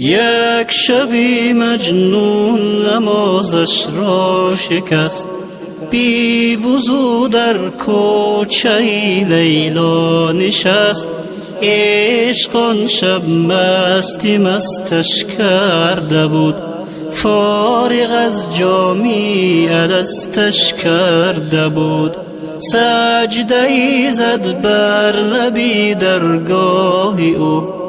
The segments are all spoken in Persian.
یک شبی مجنون نمازش را شکست، بی وضو در کوچه لیلا نشست. عشق آن شب مستی مستش کرده بود، فارغ از جامی الستش کرده بود. سجده ای زد بر لبی درگاه او،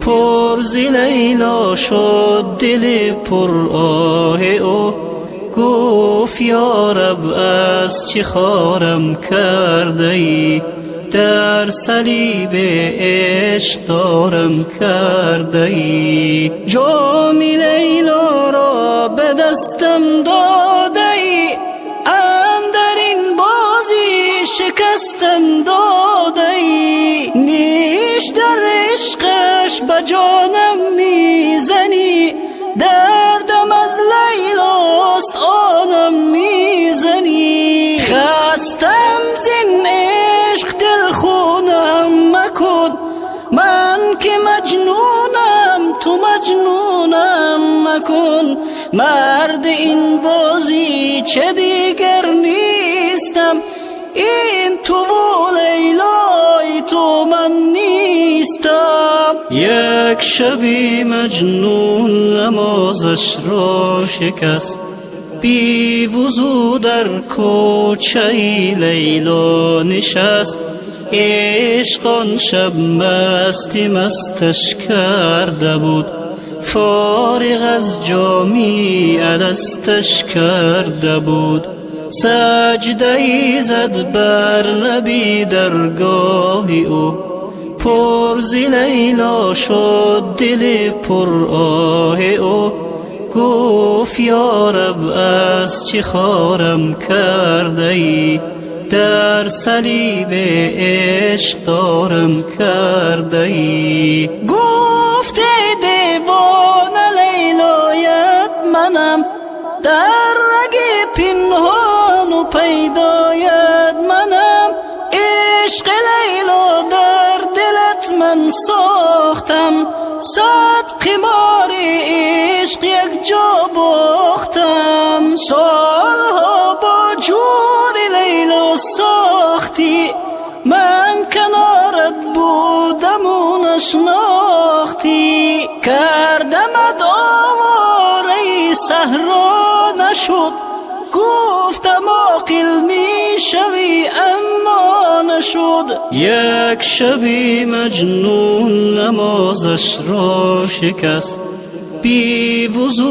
پر ز لیلا شد دل پر آه او. گفت یا رب از چه خارم کرده ای، در صلیب عشق دارم کرده ای. جام لیلا را به دستم داده ای، اندر این بازی شکستم داده ای. نیش در عشقش به جانم میزنی، دردم از لیلاست آنم میزنی. خستم زین عشق دل خونم مکن، من که مجنونم تو مجنونم مکن. مرد این بازی چه دیگر نیستم، این تو و لیلای تو من نیستم. یک شبی مجنون نمازش را شکست، بی وضو در کوچه لیلا نشست. عشق آن شب مستی مستش کرده بود، فارغ از جامی الستش کرده بود. سجده ای زد بر لبی درگاه او، پر ز لیلا شد دل پر آه او. گفت یا رب از چه خارم کرده ای، در صلیب عشق دارم کرده ای. گفت ای دیوانه لیلایت منم، در رگ پنهان و پیدایت منم. عشق لیلا در دلت من ساختم، صد قمار عشق یک جا باختم. سالها با جور لیلا ساختی، من کنارت بودم و نشناختی. کردمت آواره صحرا نشد، گفتم عاقل می شوی اما نشد. یک شبی مجنون نمازش را شکست، بی وضو